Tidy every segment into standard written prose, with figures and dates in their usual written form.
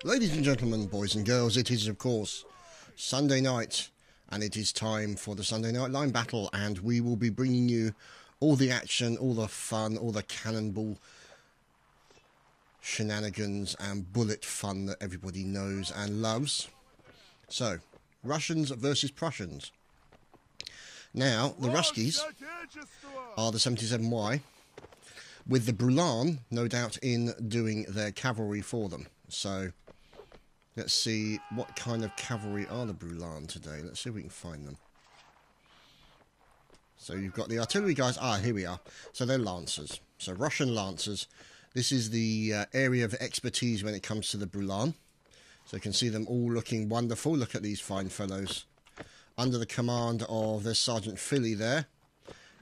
Ladies and gentlemen, boys and girls, it is of course Sunday night, and it is time for the Sunday Night Line Battle, and we will be bringing you all the action, all the fun, all the cannonball shenanigans and bullet fun that everybody knows and loves. So, Russians versus Prussians. Now, the Ruskies are the 77Y, with the Brulan, no doubt, in doing their cavalry for them. So, let's see what kind of cavalry are the Brulan today. Let's see if we can find them. So you've got the artillery guys. Ah, here we are. So they're lancers. So Russian lancers. This is the area of expertise when it comes to the Brulan. So you can see them all looking wonderful. Look at these fine fellows. Under the command of their Sergeant Philly there.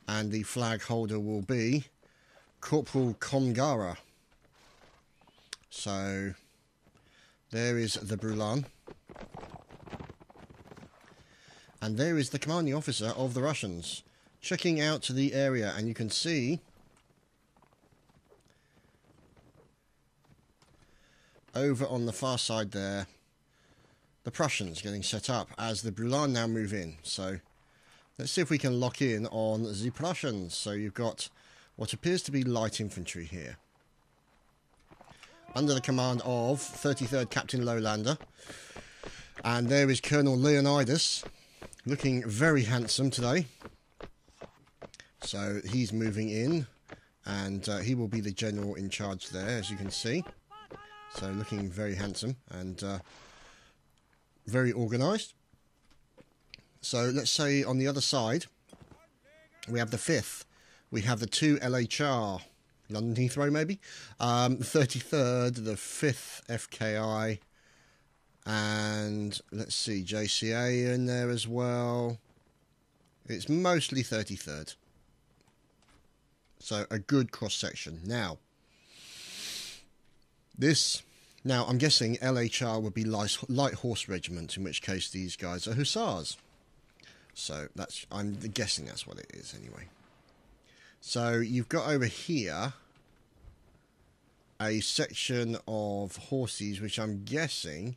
And the flag holder will be Corporal Kongara. So there is the Brulan. And there is the commanding officer of the Russians, checking out the area, and you can see over on the far side there the Prussians getting set up as the Brulan now move in. So let's see if we can lock in on the Prussians. So you've got what appears to be light infantry here, under the command of 33rd Captain Lowlander. And there is Colonel Leonidas, looking very handsome today. So he's moving in, and he will be the general in charge there, as you can see. So looking very handsome and very organised. So let's say on the other side, we have the 5th. We have the 2 LHR. London Heathrow, maybe. 33rd, the 5th FKI, and let's see, JCA in there as well. It's mostly 33rd. So a good cross section. Now I'm guessing LHR would be light horse regiment, in which case these guys are hussars. So I'm guessing that's what it is anyway. So you've got over here a section of horses, which I'm guessing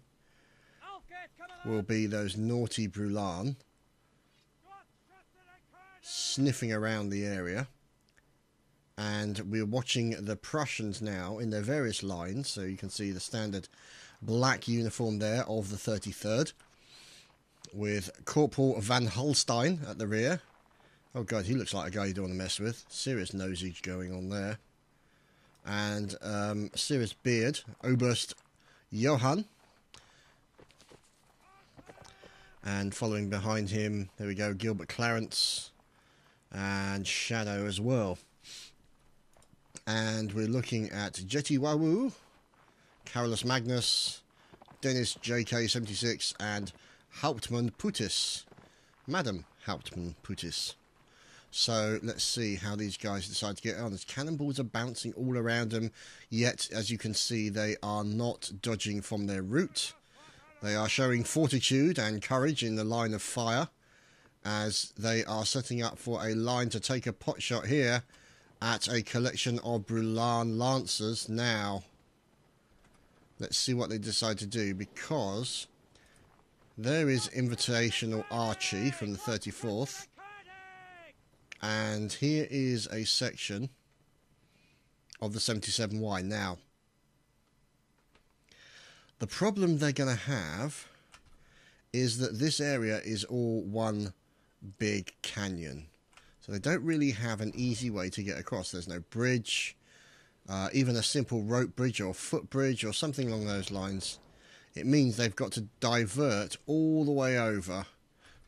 will be those naughty Brulan, sniffing around the area. And we're watching the Prussians now in their various lines. So you can see the standard black uniform there of the 33rd, with Corporal Van Holstein at the rear. Oh god, he looks like a guy you don't want to mess with. Serious nosage going on there. And serious beard, Oberst Johann. And following behind him, there we go, Gilbert Clarence and Shadow as well. And we're looking at Jetty Wawu, Carolus Magnus, Dennis JK76, and Hauptmann Putis, Madam Hauptmann Putis. So let's see how these guys decide to get on. As cannonballs are bouncing all around them, yet as you can see they are not dodging from their route. They are showing fortitude and courage in the line of fire, as they are setting up for a line to take a pot shot here at a collection of Brulan Lancers. Now let's see what they decide to do, because there is Invitational Archie from the 34th. And here is a section of the 77Y. Now, the problem they're going to have is that this area is all one big canyon. So they don't really have an easy way to get across. There's no bridge, even a simple rope bridge or footbridge or something along those lines. It means they've got to divert all the way over.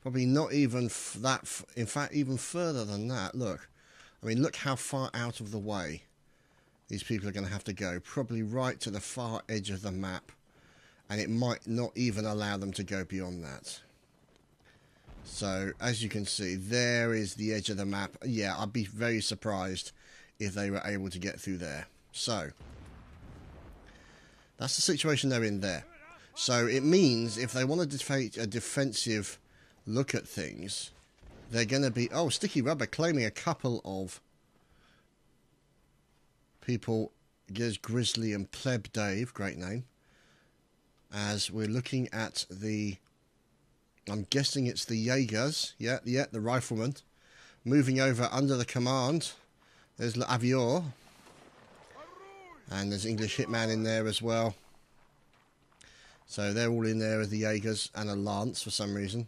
Probably not even that, in fact, even further than that. Look, I mean, look how far out of the way these people are going to have to go. Probably right to the far edge of the map. And it might not even allow them to go beyond that. So, as you can see, there is the edge of the map. Yeah, I'd be very surprised if they were able to get through there. So, that's the situation they're in there. So, it means if they want to defeat a defensive look at things, they're going to be... Oh, Sticky Rubber claiming a couple of people. There's Grizzly and Pleb Dave, great name. as we're looking at the, I'm guessing it's the Jaegers, yeah, the riflemen, moving over under the command. There's l'Avior, and there's English Hitman in there as well. So they're all in there as the Jaegers, and a lance for some reason.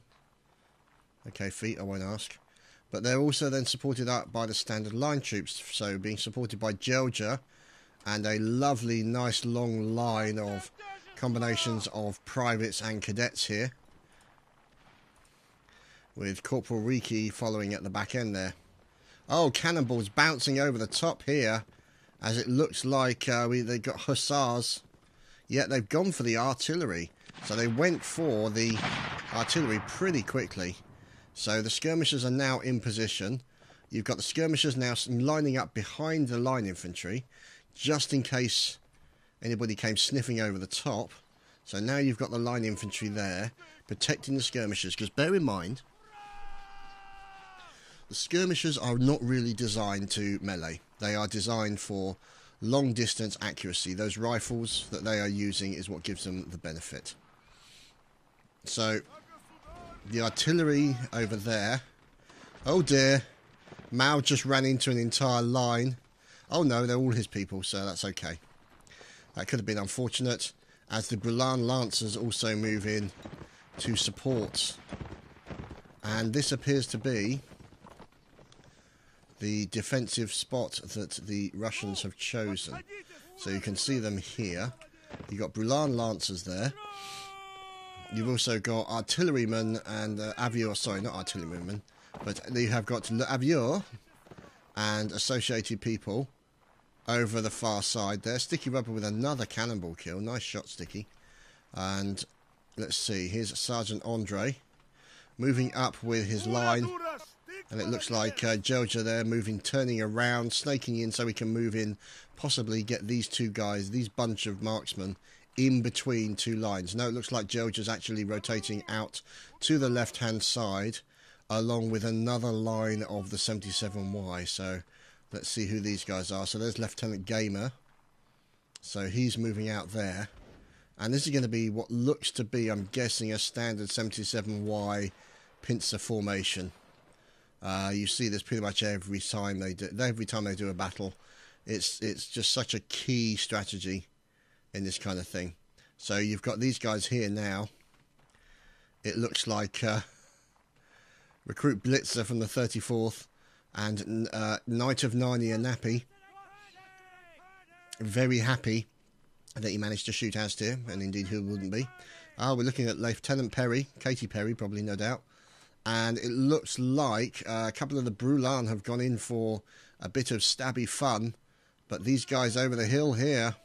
Okay, feet, I won't ask. But they're also then supported up by the standard line troops, so being supported by Georgia, and a lovely, nice long line of combinations of privates and cadets here, with Corporal Riki following at the back end there. Oh, cannonballs bouncing over the top here, as it looks like they've got hussars. Yet they've gone for the artillery, so they went for the artillery pretty quickly. So the skirmishers are now in position. You've got the skirmishers now lining up behind the line infantry, just in case anybody came sniffing over the top. So now you've got the line infantry there, protecting the skirmishers. Because bear in mind, the skirmishers are not really designed to melee. They are designed for long distance accuracy. Those rifles that they are using is what gives them the benefit. So the artillery over there. Oh dear. Mao just ran into an entire line. Oh no, they're all his people, so that's okay. That could have been unfortunate, as the Brulan Lancers also move in to support. And this appears to be the defensive spot that the Russians have chosen. So you can see them here. You've got Brulan Lancers there. You've also got artillerymen and avior, sorry, not artillerymen, but you have got l'Avior and associated people over the far side there. Sticky Rubber with another cannonball kill. Nice shot, Sticky. And let's see, here's Sergeant Andre moving up with his line. And it looks like Georgia there moving, turning around, snaking in so we can move in, possibly get these two guys, these bunch of marksmen, in between two lines. Now it looks like Georgia's actually rotating out to the left-hand side, along with another line of the 77Y. So let's see who these guys are. So there's Lieutenant Gamer. So he's moving out there. And this is going to be what looks to be, I'm guessing, a standard 77Y pincer formation. You see this pretty much every time they do a battle. It's just such a key strategy in this kind of thing. So you've got these guys here now. It looks like Recruit Blitzer from the 34th and Knight of Narnia Nappy. Very happy that he managed to shoot Astir, and indeed who wouldn't be. We're looking at Lieutenant Perry, Katy Perry probably, no doubt. And it looks like a couple of the Brulan have gone in for a bit of stabby fun. But these guys over the hill here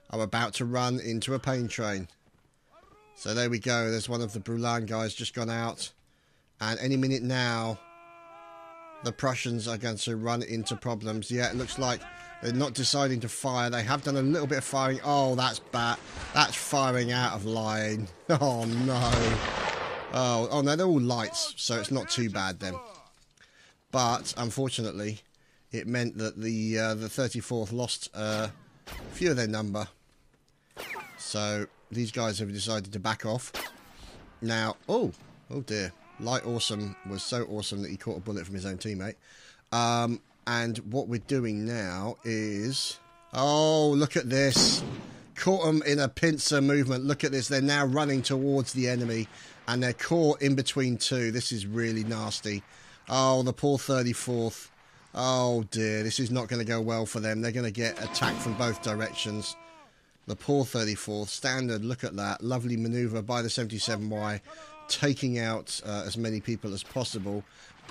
are about to run into a pain train. So there we go. There's one of the Brulan guys just gone out. And any minute now, the Prussians are going to run into problems. Yeah, it looks like they're not deciding to fire. They have done a little bit of firing. Oh, that's bad. That's firing out of line. Oh, no. Oh no, they're all lights, so it's not too bad then. But unfortunately, it meant that the 34th lost a few of their number. So these guys have decided to back off. Now, oh dear, Light Awesome was so awesome that he caught a bullet from his own teammate. And what we're doing now is, oh, look at this. Caught them in a pincer movement. Look at this. They're now running towards the enemy. And they're caught in between two. This is really nasty. Oh, the poor 34th. Oh, dear. This is not going to go well for them. They're going to get attacked from both directions. The poor 34th. Standard, look at that. Lovely manoeuvre by the 77Y. Taking out as many people as possible.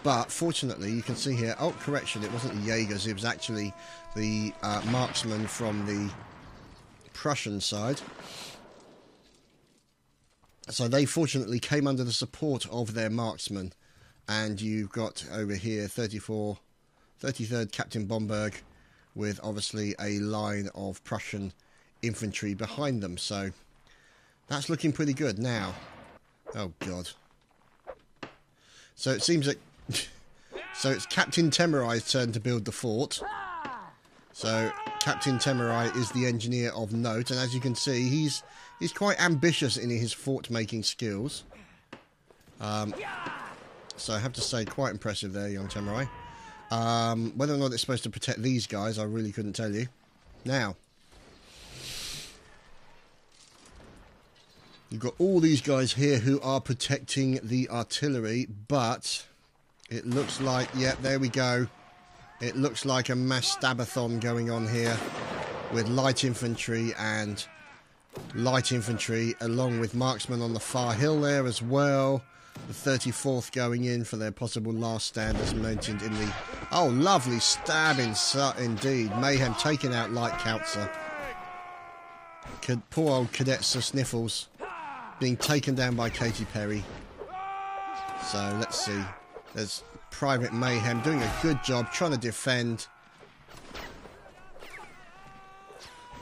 But, fortunately, you can see here... Oh, correction. It wasn't the Jaegers. It was actually the marksman from the Prussian side. So they fortunately came under the support of their marksmen. And you've got over here 33rd Captain Bomberg with obviously a line of Prussian infantry behind them. So that's looking pretty good now. Oh, God. So it seems that... So it's Captain Temurai's turn to build the fort. So Captain Temerai is the engineer of note, and as you can see, he's quite ambitious in his fort-making skills. So I have to say, quite impressive there, young Temerai. Whether or not it's supposed to protect these guys, I really couldn't tell you. Now, you've got all these guys here who are protecting the artillery, but it looks like, yeah, there we go. It looks like a mass stabathon going on here with light infantry and light infantry along with marksmen on the far hill there as well. The 34th going in for their possible last stand as mentioned in the... Oh, lovely stabbing indeed. Mayhem taking out Light Kautzer. Poor old Cadet Sir Sniffles being taken down by Katy Perry. So, let's see. There's Private Mayhem doing a good job trying to defend.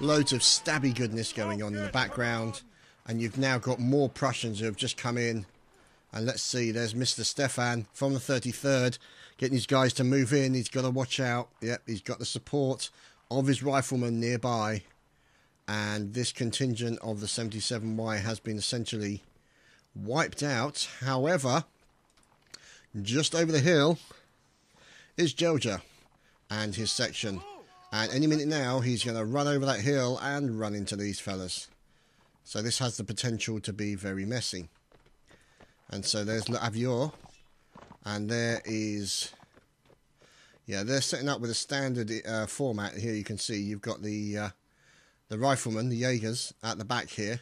Loads of stabby goodness going on in the background. And you've now got more Prussians who have just come in. And let's see, there's Mr. Stefan from the 33rd getting his guys to move in. He's got to watch out. Yep, he's got the support of his riflemen nearby. And this contingent of the 77Y has been essentially wiped out. However, just over the hill is Georgia and his section. And any minute now, he's going to run over that hill and run into these fellas. So this has the potential to be very messy. And so there's L'Avior, and there is, yeah, they're setting up with a standard format. Here you can see you've got the riflemen, the Jaegers, at the back here,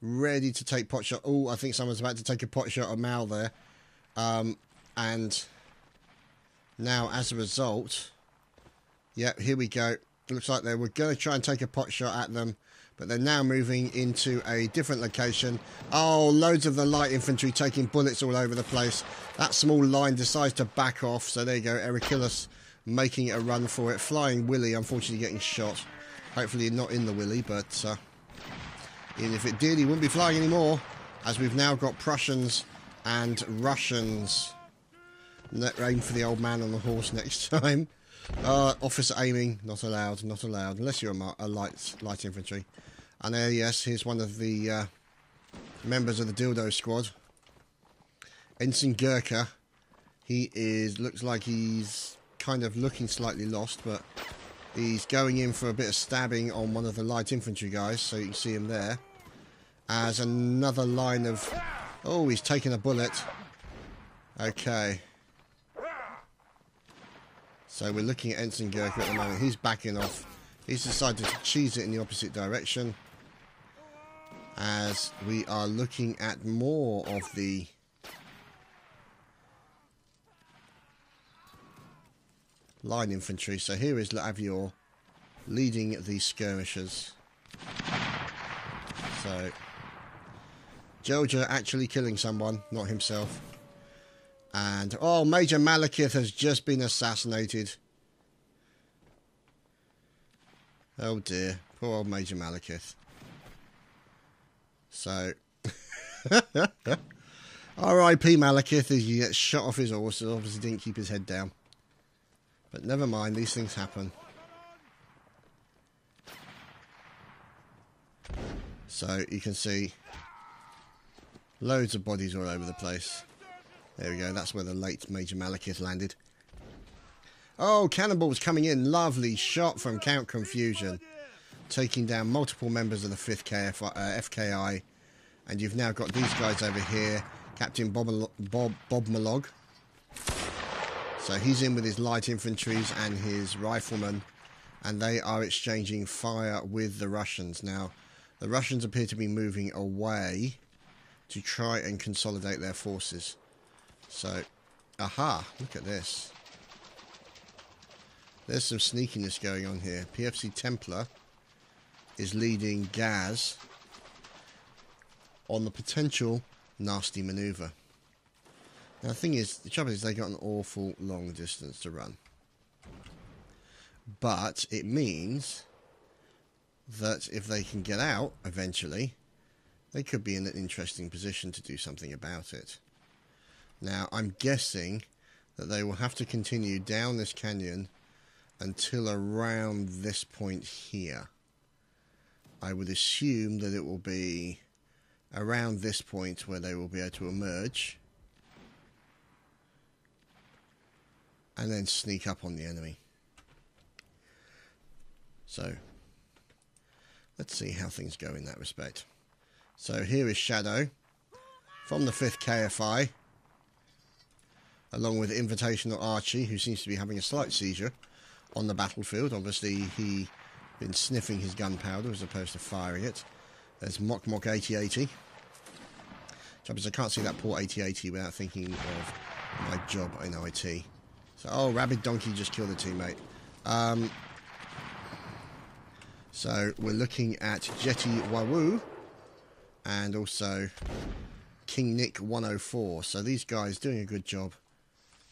ready to take pot shot. Oh, I think someone's about to take a pot shot at Mal there. And now as a result, yeah, here we go. It looks like they were going to try and take a pot shot at them, but they're now moving into a different location. Oh, loads of the light infantry taking bullets all over the place. That small line decides to back off. So there you go, Ericillus making a run for it. Flying Willy, unfortunately, getting shot. Hopefully not in the Willy, but even if it did, he wouldn't be flying anymore. As we've now got Prussians and Russians. Aim for the old man on the horse next time. Officer aiming, not allowed, not allowed. Unless you're a light infantry. And there, yes, here's one of the members of the Dildo Squad. Ensign Gurkha. He looks like he's kind of looking slightly lost, but he's going in for a bit of stabbing on one of the light infantry guys, so you can see him there. As another line of... Oh, he's taking a bullet. Okay. So we're looking at Ensign Gurkha at the moment. He's backing off. He's decided to cheese it in the opposite direction. As we are looking at more of the line infantry. So here is L'Avior leading the skirmishers. So Georgia actually killing someone, not himself. And, oh, Major Malekith has just been assassinated. Oh dear, poor old Major Malekith. So, R.I.P. Malekith as he gets shot off his horse and obviously didn't keep his head down. But never mind, these things happen. So, you can see loads of bodies all over the place. There we go, that's where the late Major Malekith landed. Oh, cannonballs coming in. Lovely shot from Count Confusion. Taking down multiple members of the 5th FKI. And you've now got these guys over here. Captain Bob Malog. So he's in with his light infantries and his riflemen. And they are exchanging fire with the Russians. Now, the Russians appear to be moving away to try and consolidate their forces. So, aha, look at this. There's some sneakiness going on here. PFC Templar is leading Gaz on the potential nasty manoeuvre. Now the thing is, the trouble is they got an awful long distance to run. But it means that if they can get out eventually, they could be in an interesting position to do something about it. Now I'm guessing that they will have to continue down this canyon until around this point here. I would assume that it will be around this point where they will be able to emerge and then sneak up on the enemy. So let's see how things go in that respect. So here is Shadow from the 5th KFI, along with Invitational Archie, who seems to be having a slight seizure on the battlefield. Obviously he been sniffing his gunpowder as opposed to firing it. There's Mock 8080. Trouble is I can't see that port 8080 without thinking of my job in IT. So, oh, Rabid Donkey just killed a teammate. So we're looking at Jetty Wawoo and also King Nick 104. So these guys doing a good job.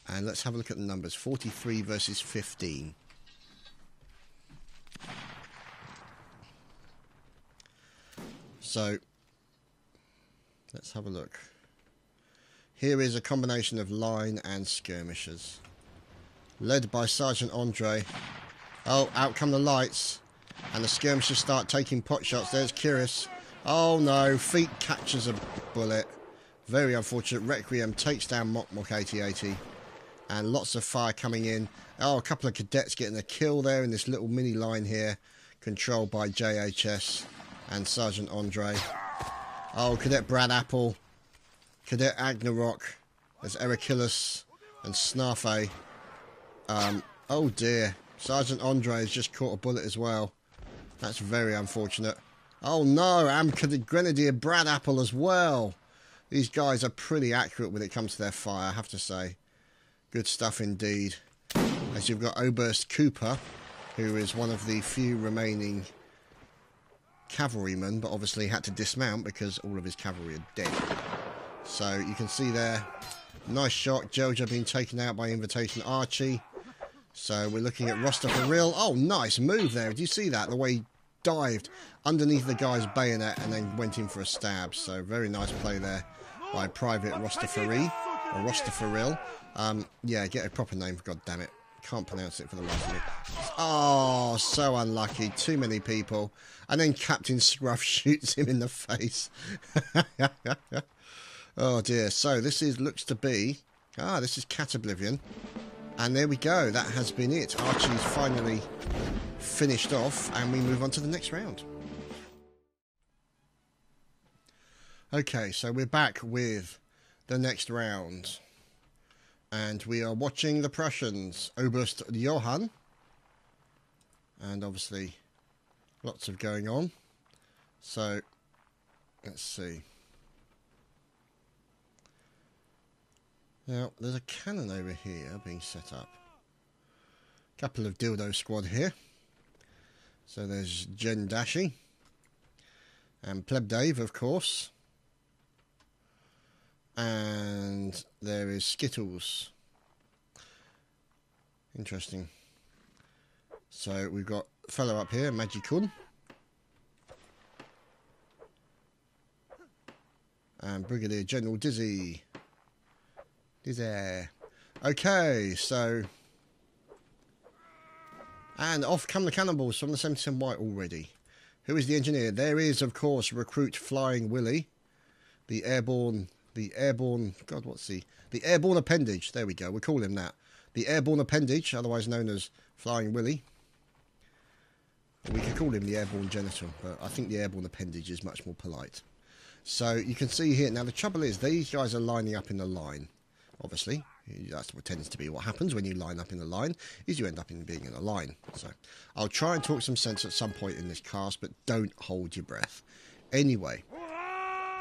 And let's have a look at the numbers. 43 versus 15. So let's have a look. Here is a combination of line and skirmishers, led by Sergeant Andre. Oh, out come the lights, and the skirmishers start taking pot shots. There's Curious. Oh no, Feet catches a bullet. Very unfortunate. Requiem takes down Mock 8080, and lots of fire coming in. Oh, a couple of cadets getting a kill there in this little mini line here, controlled by JHS and Sergeant Andre. Oh, Cadet Brad Apple, Cadet Agnarok, there's Erachilus and Snarfay. Oh dear, Sergeant Andre has just caught a bullet as well. That's very unfortunate. Oh no, and Cadet Grenadier Brad Apple as well. These guys are pretty accurate when it comes to their fire, I have to say. Good stuff indeed. As you've got Oberst Cooper, who is one of the few remaining cavalrymen, but obviously had to dismount because all of his cavalry are dead. So you can see there, nice shot. Jojo being taken out by Invitation Archie. So we're looking at Roster for real. Oh, nice move there. Did you see that? The way he dived underneath the guy's bayonet and then went in for a stab. So very nice play there by Private Rostafari, or Rostafaril. Yeah, get a proper name, for God damn it. Can't pronounce it for the life of me. Oh, so unlucky. Too many people. And then Captain Scruff shoots him in the face. Oh dear. So this is looks to be... this is Cat Oblivion. And there we go. That has been it. Archie's finally finished off, and we move on to the next round. Okay, so we're back with the next round. And we are watching the Prussians, Oberst Johann. And obviously, lots of going on. So, let's see. Now, there's a cannon over here being set up. Couple of Dildo Squad here. So there's Jen Dashi. And Pleb Dave, of course. And there is Skittles. Interesting. So we've got a fellow up here, Magikun. And Brigadier General Dizzy. Dizzy. Okay, so... And off come the cannonballs from the 77 White already. Who is the engineer? There is, of course, Recruit Flying Willy. The airborne... God, what's the airborne appendage. There we go. We'll call him that. The airborne appendage, otherwise known as Flying Willy. We could call him the airborne genital, but I think the airborne appendage is much more polite. So you can see here. Now the trouble is, these guys are lining up in a line. Obviously, that's what tends to be what happens when you line up in a line, is you end up being in a line. So I'll try and talk some sense at some point in this cast, but don't hold your breath. Anyway.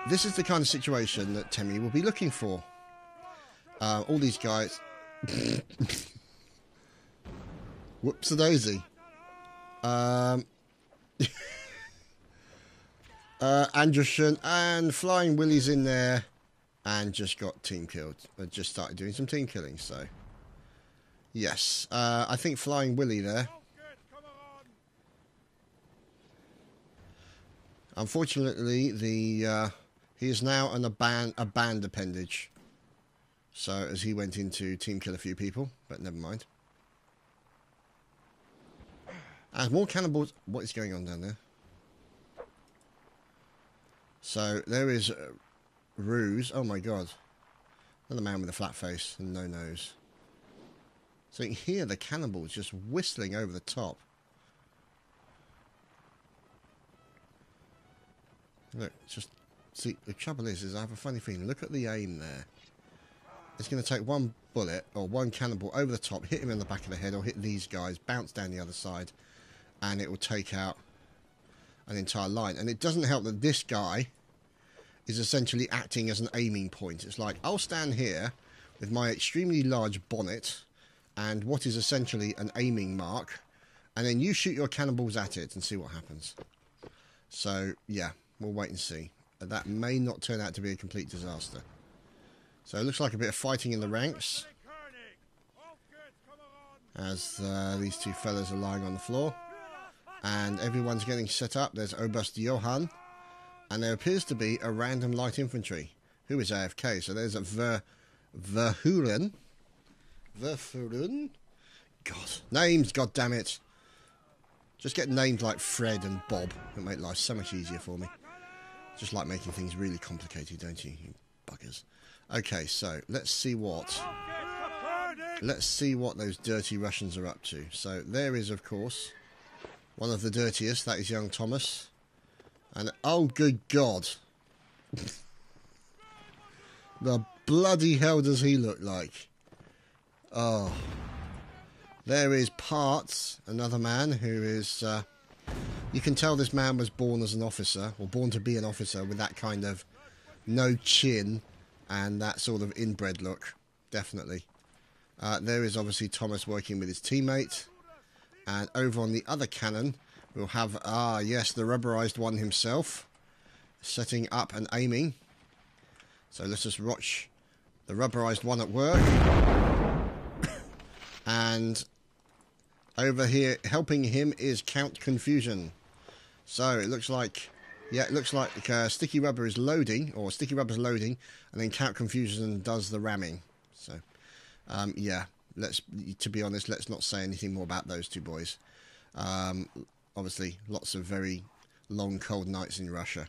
This is the kind of situation that Temmie will be looking for. All these guys... Whoops-a-daisy. Anderson and Flying Willy's in there and just got team killed. Just started doing some team killing, so... Yes, I think Flying Willy there... Unfortunately, he is now a banned appendage. So, as he went in to team kill a few people, but never mind. As more cannibals... What is going on down there? So, there is Ruse. Oh my god. Another man with a flat face and no nose. So you can hear the cannibals just whistling over the top. Look, just... See, the trouble is I have a funny feeling. Look at the aim there. It's going to take one bullet or one cannonball over the top, hit him in the back of the head, or hit these guys, bounce down the other side, and it will take out an entire line. And it doesn't help that this guy is essentially acting as an aiming point. It's like, I'll stand here with my extremely large bonnet and what is essentially an aiming mark, and then you shoot your cannonballs at it and see what happens. So, yeah, we'll wait and see. That may not turn out to be a complete disaster. So it looks like a bit of fighting in the ranks as these two fellas are lying on the floor. And everyone's getting set up. There's Oberst Johann. And there appears to be a random light infantry who is AFK. So there's a Verhuren. Verhuren? God. Names, goddammit. Just get names like Fred and Bob. It'll make life so much easier for me. Just like making things really complicated, don't you, you buggers? Okay, so let's see what those dirty Russians are up to. So there is, of course, one of the dirtiest. That is young Thomas. And oh, good God, the bloody hell does he look like? Oh, there is Parts, another man who is. You can tell this man was born as an officer, or born to be an officer, with that kind of no chin and that sort of inbred look, definitely. There is obviously Thomas working with his teammate. And over on the other cannon, we'll have, yes, the rubberized one himself, setting up and aiming. So let's just watch the rubberized one at work. And over here, helping him is Count Confusion. So it looks like... Yeah, it looks like Sticky Rubber is loading, or Sticky Rubber's loading, and then Count Confusion does the ramming. So, yeah, to be honest, let's not say anything more about those two boys. Obviously, lots of very long, cold nights in Russia.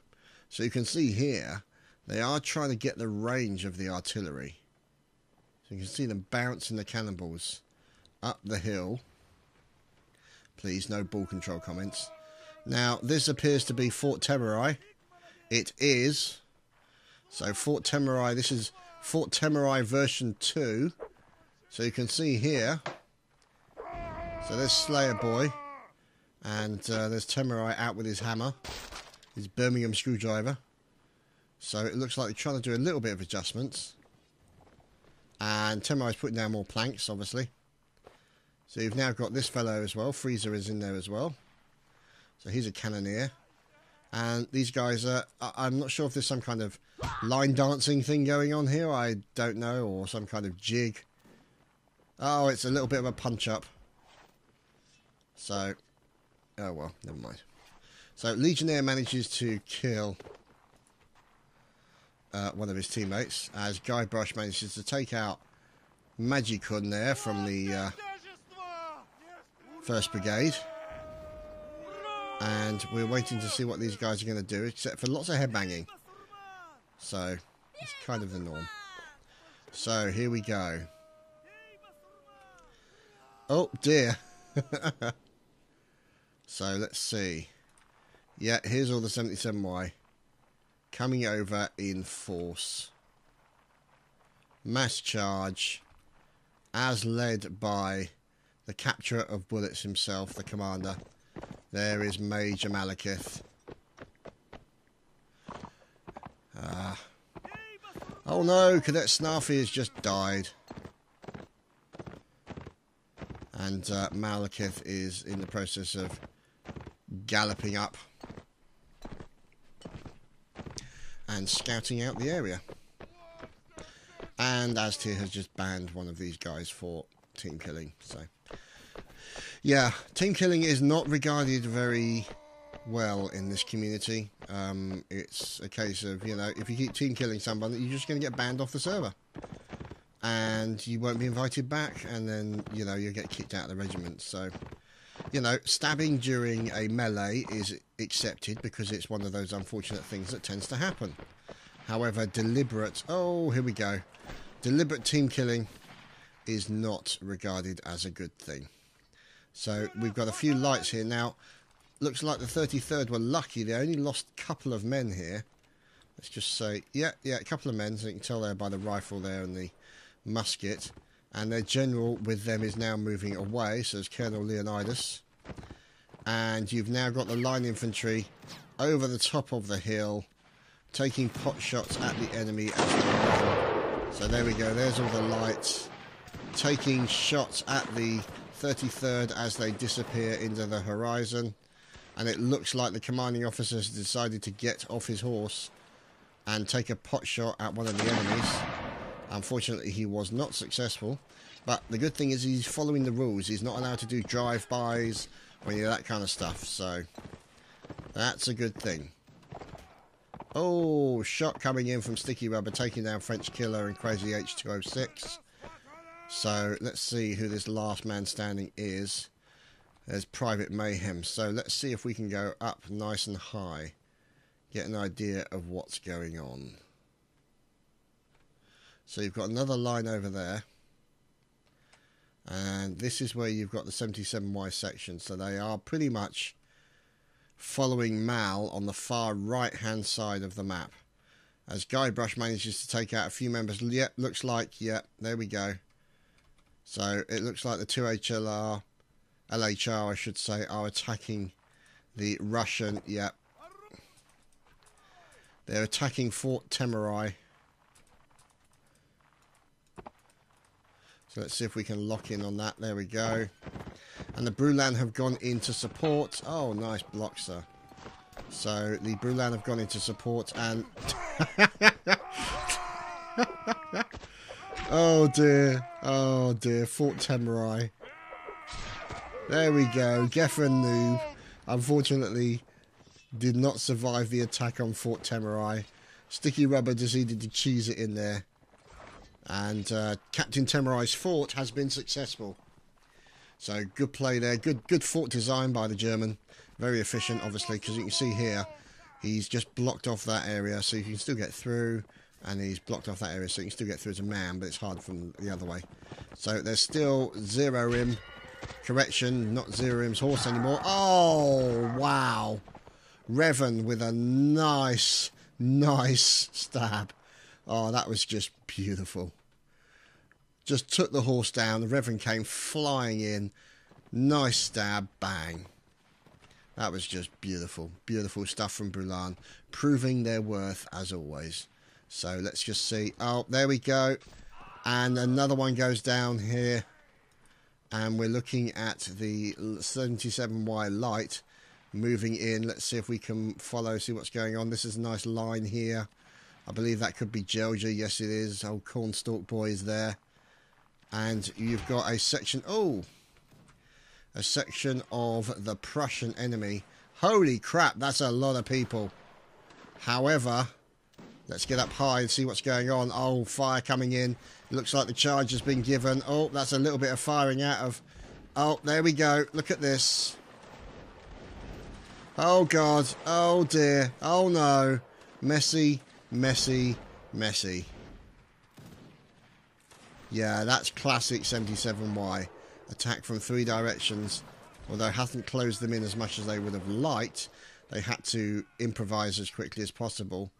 So you can see here, they are trying to get the range of the artillery. So you can see them bouncing the cannonballs up the hill. Please, no ball control comments. Now, this appears to be Fort Temerai. It is. So, Fort Temerai, this is Fort Temerai version 2. So, you can see here. So, there's Slayer Boy. And there's Temerai out with his hammer. His Birmingham screwdriver. So, it looks like they're trying to do a little bit of adjustments. And Temerai's putting down more planks, obviously. So, you've now got this fellow as well. Freezer is in there as well. So he's a cannoneer. And these guys are... I'm not sure if there's some kind of line dancing thing going on here. I don't know. Or some kind of jig. Oh, it's a little bit of a punch-up. So... Oh, well, never mind. So Legionnaire manages to kill one of his teammates. As Guybrush manages to take out Magikun there from the 1st Brigade. And we're waiting to see what these guys are going to do, except for lots of headbanging. So, it's kind of the norm. So, here we go. Oh, dear. So, let's see. Yeah, here's all the 77Y. Coming over in force. Mass charge. As led by the capturer of bullets himself, the commander. There is Major Malekith. Oh no, Cadet Snarfy has just died. And Malekith is in the process of galloping up and scouting out the area. And Aztir has just banned one of these guys for team killing, so... Yeah, team killing is not regarded very well in this community. It's a case of, you know, if you keep team killing someone, you're just going to get banned off the server. And you won't be invited back, and then, you know, you'll get kicked out of the regiment. So, You know, stabbing during a melee is accepted because it's one of those unfortunate things that tends to happen. However, deliberate... Oh, here we go. Deliberate team killing is not regarded as a good thing. So we've got a few lights here. Now, looks like the 33rd were lucky. They only lost a couple of men here. Let's just say, yeah, a couple of men. So you can tell there by the rifle there and the musket. And their general with them is now moving away. So it's Colonel Leonidas. And you've now got the line infantry over the top of the hill, taking pot shots at the enemy as they run. So there we go. There's all the lights. Taking shots at the 33rd as they disappear into the horizon. And it looks like the commanding officer has decided to get off his horse and take a pot shot at one of the enemies. Unfortunately, he was not successful. But the good thing is he's following the rules. He's not allowed to do drive-bys or any of that kind of stuff. So that's a good thing. Oh, shot coming in from Sticky Rubber, taking down French Killer and Crazy H206. So let's see who this last man standing is. There's Private Mayhem. So let's see if we can go up nice and high. Get an idea of what's going on. So you've got another line over there. And this is where you've got the 77Y section. So they are pretty much following Mal on the far right hand side of the map. As Guybrush manages to take out a few members. Yep, looks like, yep, there we go. So it looks like the 2HLR, LHR I should say, are attacking the Russian, yep. They're attacking Fort Temerai. So let's see if we can lock in on that. There we go. And the Brulan have gone into support. Oh, nice block, sir. So the Brulan have gone into support and... Oh dear. Oh dear. Fort Temerai. There we go. Geffen Noob, unfortunately, did not survive the attack on Fort Temerai. Sticky Rubber decided to cheese it in there. And Captain Temerai's fort has been successful. So good play there. Good fort design by the German. Very efficient, obviously, because you can see here, he's just blocked off that area, so you can still get through. And he's blocked off that area, so you can still get through as a man, but it's hard from the other way. So there's still Zero Rim. Correction, not Zero Rim's horse anymore. Oh, wow. Revan with a nice stab. Oh, that was just beautiful. Just took the horse down. The Revan came flying in. Nice stab. Bang. That was just beautiful. Beautiful stuff from Brulan. Proving their worth as always. So let's just see. Oh, there we go. And another one goes down here. And we're looking at the 77Y light moving in. Let's see if we can follow, see what's going on. This is a nice line here. I believe that could be Georgia. Yes, it is. Old Cornstalk Boy is there. And you've got a section... Oh! A section of the Prussian enemy. Holy crap, that's a lot of people. However, let's get up high and see what's going on. Oh, fire coming in. Looks like the charge has been given. Oh, that's a little bit of firing out of... Oh, there we go. Look at this. Oh, God. Oh, dear. Oh, no. Messy, messy, messy. Yeah, that's classic 77Y. Attack from 3 directions. Although hasn't closed them in as much as they would have liked, they had to improvise as quickly as possible.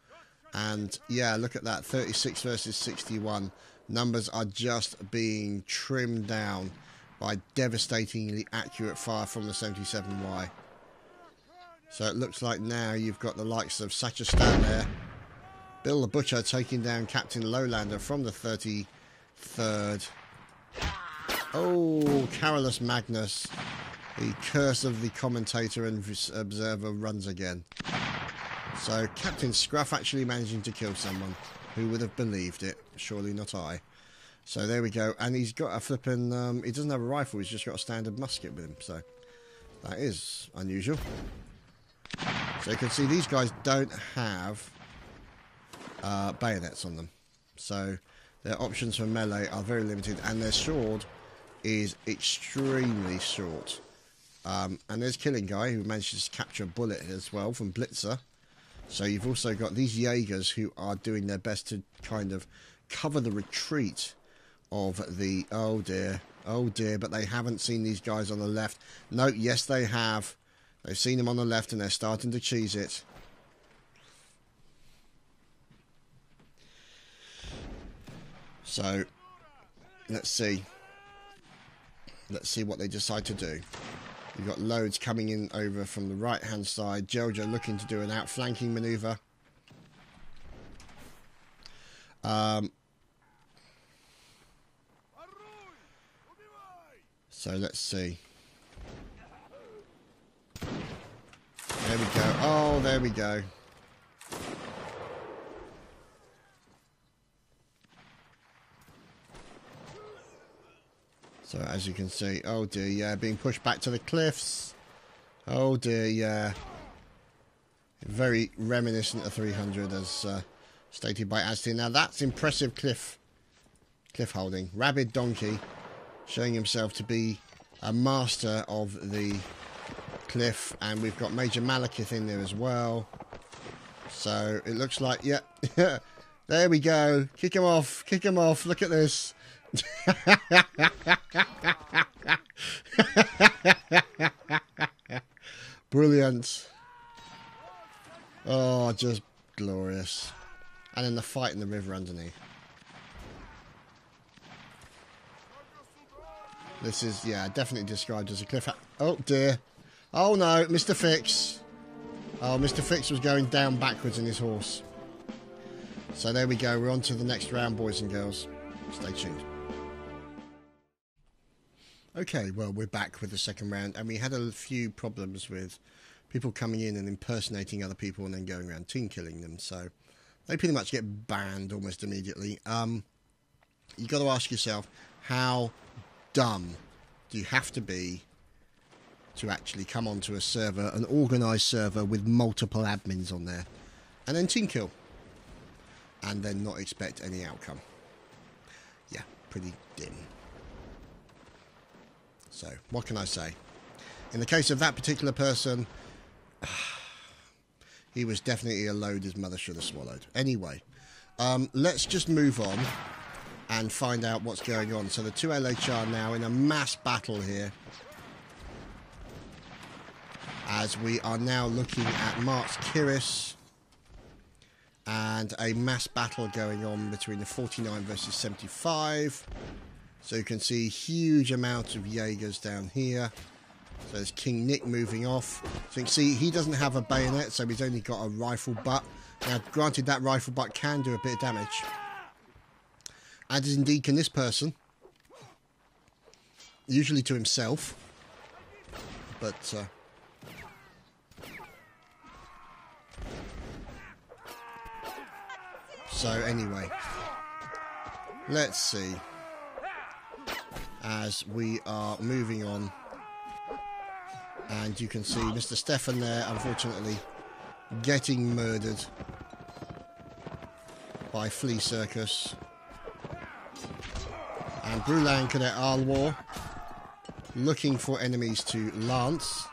And yeah, look at that, 36 versus 61. Numbers are just being trimmed down by devastatingly accurate fire from the 77Y. So it looks like now you've got the likes of Sachistan there. Bill the Butcher taking down Captain Lowlander from the 33rd. Oh, Carolus Magnus. The curse of the commentator and observer runs again. So Captain Scruff actually managing to kill someone. Who would have believed it? Surely not I. So there we go. And he's got a flipping... he doesn't have a rifle. He's just got a standard musket with him. So that is unusual. So you can see these guys don't have bayonets on them. So their options for melee are very limited. And their sword is extremely short. And there's Killing Guy, who manages to capture a bullet as well from Blitzer. So you've also got these Jaegers who are doing their best to kind of cover the retreat of the... Oh dear, but they haven't seen these guys on the left. No, yes they have. They've seen them on the left and they're starting to cheese it. So, let's see. Let's see what they decide to do. You've got loads coming in over from the right-hand side. Jojo looking to do an outflanking manoeuvre. So let's see. There we go. Oh, there we go. So as you can see, oh dear, yeah, being pushed back to the cliffs. Oh dear, yeah. Very reminiscent of 300 as stated by Ashley. Now that's impressive cliff holding. Rabid Donkey showing himself to be a master of the cliff, and we've got Major Malekith in there as well. So it looks like, yeah, there we go. Kick him off, look at this. Brilliant. Oh, just glorious. And then the fight in the river underneath. This is, yeah, definitely described as a cliff. Oh dear. Oh no, Mr. Fix. Oh, Mr. Fix was going down backwards in his horse. So there we go. We're on to the next round, boys and girls. Stay tuned. Okay, well, we're back with the second round, and we had a few problems with people coming in and impersonating other people and then going around team killing them. So they pretty much get banned almost immediately. You got to ask yourself, how dumb do you have to be to actually come onto a server, an organised server with multiple admins on there, and then team kill, and then not expect any outcome? Yeah, pretty dim. So, what can I say? In the case of that particular person, he was definitely a load his mother should have swallowed. Anyway, let's just move on and find out what's going on. So the two LHR now in a mass battle here, as we are now looking at Mark's Kiris and a mass battle going on between the 49 versus 75. So you can see huge amount of Jaegers down here. So there's King Nick moving off. So you can see he doesn't have a bayonet, so he's only got a rifle butt. Now, granted, that rifle butt can do a bit of damage, as indeed can this person, usually to himself. But so anyway, let's see. As we are moving on, and you can see Mr. Stefan there, unfortunately, getting murdered by Flea Circus. And Brulan Cadet Alwar looking for enemies to lance.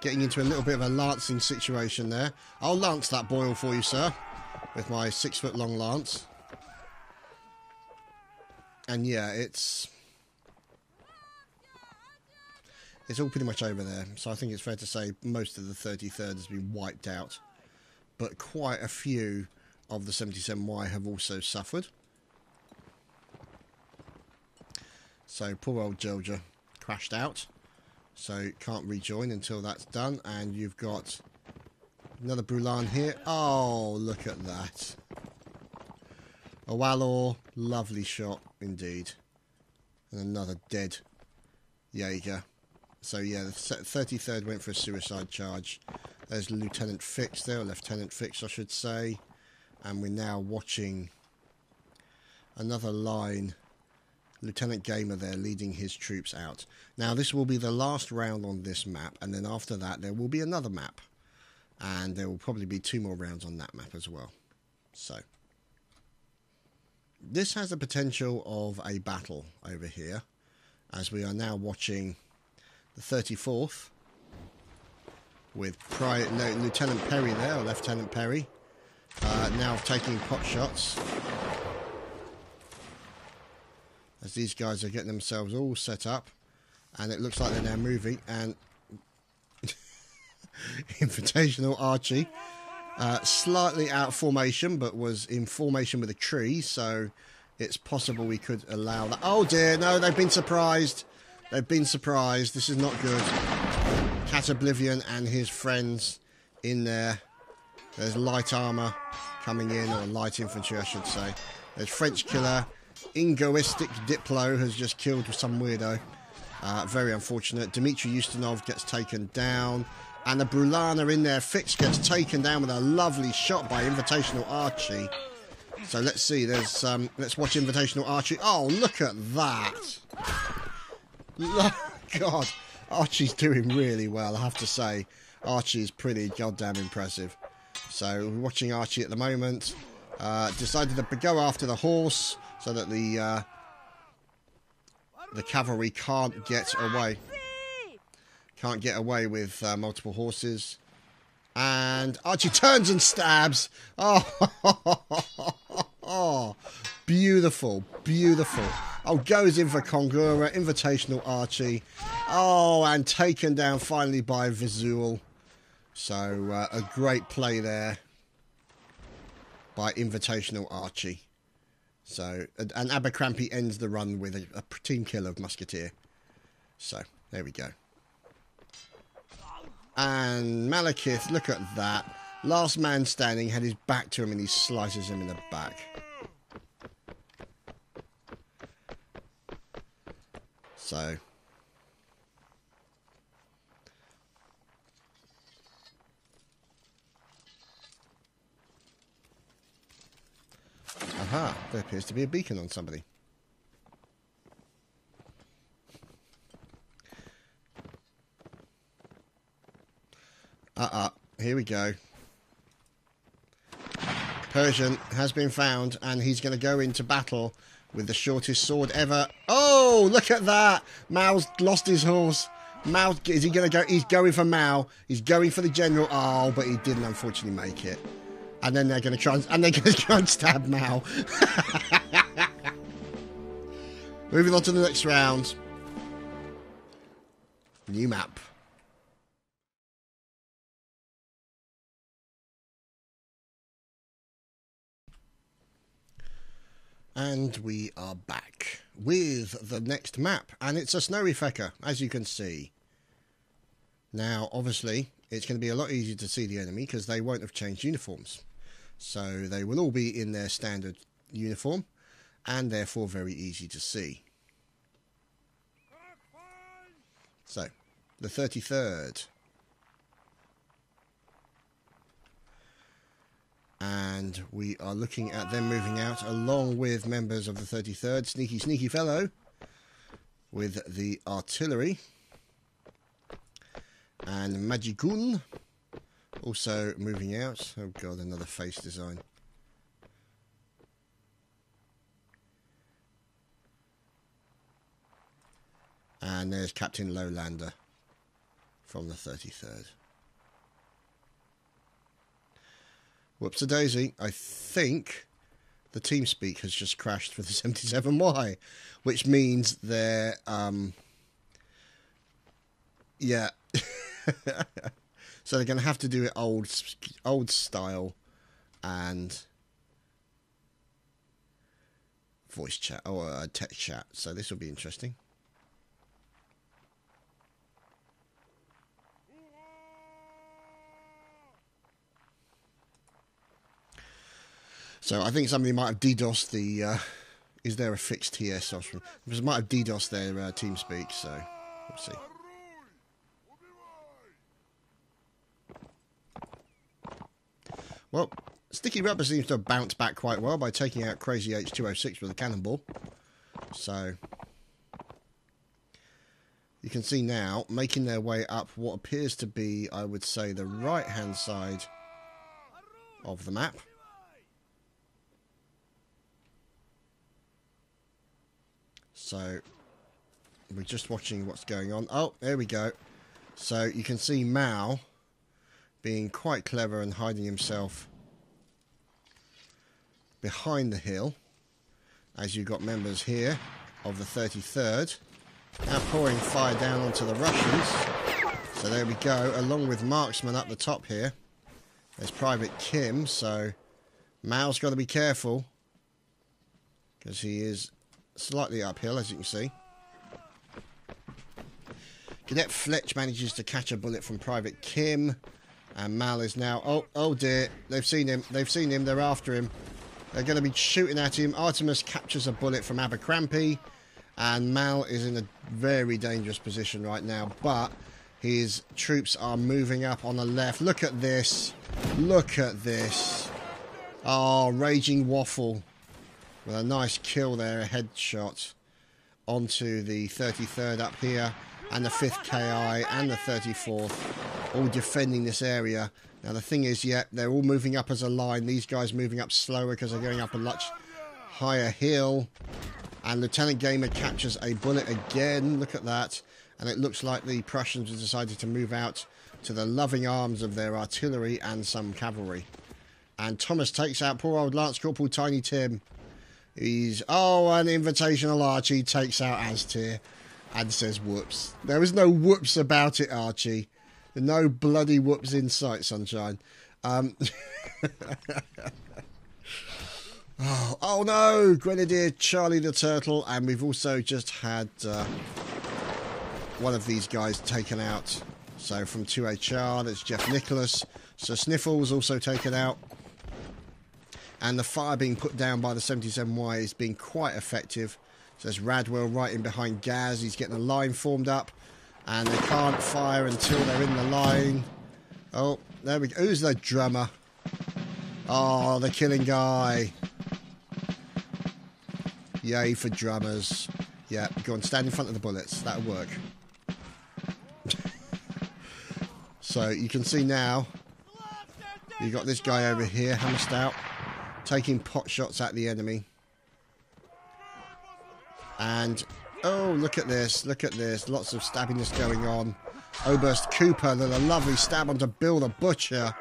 Getting into a little bit of a lancing situation there. I'll lance that boil for you, sir, with my 6-foot-long lance. And yeah, it's all pretty much over there. So I think it's fair to say most of the 33rd has been wiped out. But quite a few of the 77Y have also suffered. So poor old Georgia crashed out. So can't rejoin until that's done. And you've got another Brulan here. Oh, look at that. A Walor, lovely shot indeed. And another dead Jaeger. So yeah, the 33rd went for a suicide charge. There's Lieutenant Fix there, or Lieutenant Fix I should say. And we're now watching another line. Lieutenant Gamer there leading his troops out. Now this will be the last round on this map, and then after that there will be another map. And there will probably be 2 more rounds on that map as well. So this has the potential of a battle over here, as we are now watching the 34th. With Lieutenant Perry there, or Lieutenant Perry. Now taking pot shots. As these guys are getting themselves all set up. And it looks like they're now moving. And Invitational Archie. Slightly out of formation, but was in formation with a tree. So it's possible we could allow that. Oh dear, no, they've been surprised. They've been surprised. This is not good. Cat Oblivion and his friends in there. There's light armour coming in, or light infantry I should say. There's French Killer. Ingoistic Diplo has just killed some weirdo. Very unfortunate. Dmitry Ustinov gets taken down. And the Brulana in there. Fix gets taken down with a lovely shot by Invitational Archie. So let's see. There's let's watch Invitational Archie. Oh, look at that. God. Archie's doing really well, I have to say. Archie's pretty goddamn impressive. So we're watching Archie at the moment. Decided to go after the horse so that the cavalry can't get away. Can't get away with multiple horses. And Archie turns and stabs. Oh, beautiful, beautiful. Oh, goes in for Kongura, Invitational Archie. Oh, and taken down finally by Vizul. So, a great play there by Invitational Archie. So, and Abercrombie ends the run with a team kill of Musketeer. So, there we go. And Malekith, look at that. Last man standing, had his back to him and he slices him in the back. So. Aha, there appears to be a beacon on somebody. Here we go. Persian has been found, and he's going to go into battle with the shortest sword ever. Oh, look at that! Mao's lost his horse. Mao, is he going to go? He's going for Mao. He's going for the general. Oh, but he didn't unfortunately make it. And then they're going to try and stab Mao. Moving on to the next round. New map. And we are back with the next map, and it's a snowy fecker, as you can see. Now, obviously, it's going to be a lot easier to see the enemy because they won't have changed uniforms. So they will all be in their standard uniform, and therefore very easy to see. So, the 33rd. And we are looking at them moving out along with members of the 33rd. Sneaky, sneaky fellow with the artillery. And Magikun also moving out. Oh god, another face design. And there's Captain Lowlander from the 33rd. Whoops-a-daisy, I think the TeamSpeak has just crashed for the 77Y, which means they're, yeah. So they're going to have to do it old style and voice chat, or text chat, so this will be interesting. So I think somebody might have DDoSed the, is there a fixed TS option? Because might have DDoSed their TeamSpeak, so we'll see. Well, Sticky Rubber seems to have bounced back quite well by taking out Crazy H206 with a cannonball. So you can see now, making their way up what appears to be, I would say, the right-hand side of the map. So we're just watching what's going on. Oh, there we go. So you can see Mao being quite clever and hiding himself behind the hill, as you've got members here of the 33rd now pouring fire down onto the Russians. So there we go, along with marksmen up the top here. There's Private Kim, so Mao's got to be careful because he is slightly uphill, as you can see. Cadet Fletch manages to catch a bullet from Private Kim, and Mal is now... Oh dear, they've seen him, they're after him. They're going to be shooting at him. Artemis captures a bullet from Abercrombie, and Mal is in a very dangerous position right now, but his troops are moving up on the left. Look at this. Look at this. Oh, Raging Waffle with a nice kill there, a headshot onto the 33rd up here, and the 5th KI and the 34th, all defending this area. Now the thing is, yeah, they're all moving up as a line. These guys moving up slower because they're going up a much higher hill. And Lieutenant Gamer captures a bullet again. Look at that. And it looks like the Prussians have decided to move out to the loving arms of their artillery and some cavalry. And Thomas takes out poor old Lance Corporal Tiny Tim. He's... Oh, an invitational Archie takes out Aztir and says whoops. There was no whoops about it, Archie. No bloody whoops in sight, sunshine. Oh no! Grenadier Charlie the Turtle, and we've also just had one of these guys taken out. So from 2HR, that's Jeff Nicholas. So Sniffles also taken out. And the fire being put down by the 77Y is being quite effective. So there's Radwell right in behind Gaz. He's getting a line formed up. And they can't fire until they're in the line. Oh, there we go. Who's the drummer? Oh, the killing guy. Yay for drummers. Yeah, go on, stand in front of the bullets. That'll work. So you can see now, you got this guy over here, hammered out, taking pot shots at the enemy. And... oh, look at this, look at this. Lots of stabbiness going on. Oberst Cooper, then a lovely stab onto Bill the Butcher.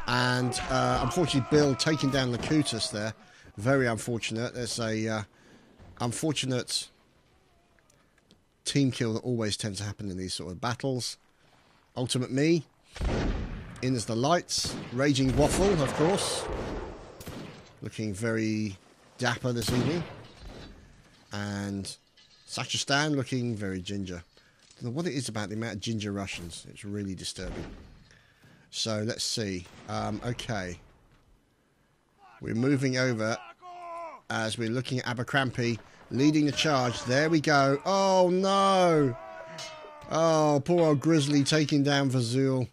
And unfortunately, Bill taking down Locutus there. Very unfortunate. There's a unfortunate team kill that always tends to happen in these sort of battles. Ultimate Me. In as the lights. Raging Waffle, of course. Looking very dapper this evening. And... Sachistan looking very ginger. I don't know what it is about the amount of ginger Russians. It's really disturbing. So let's see. Okay. We're moving over as we're looking at Abercrombie leading the charge. There we go. Oh no! Oh, poor old Grizzly taking down Vazul.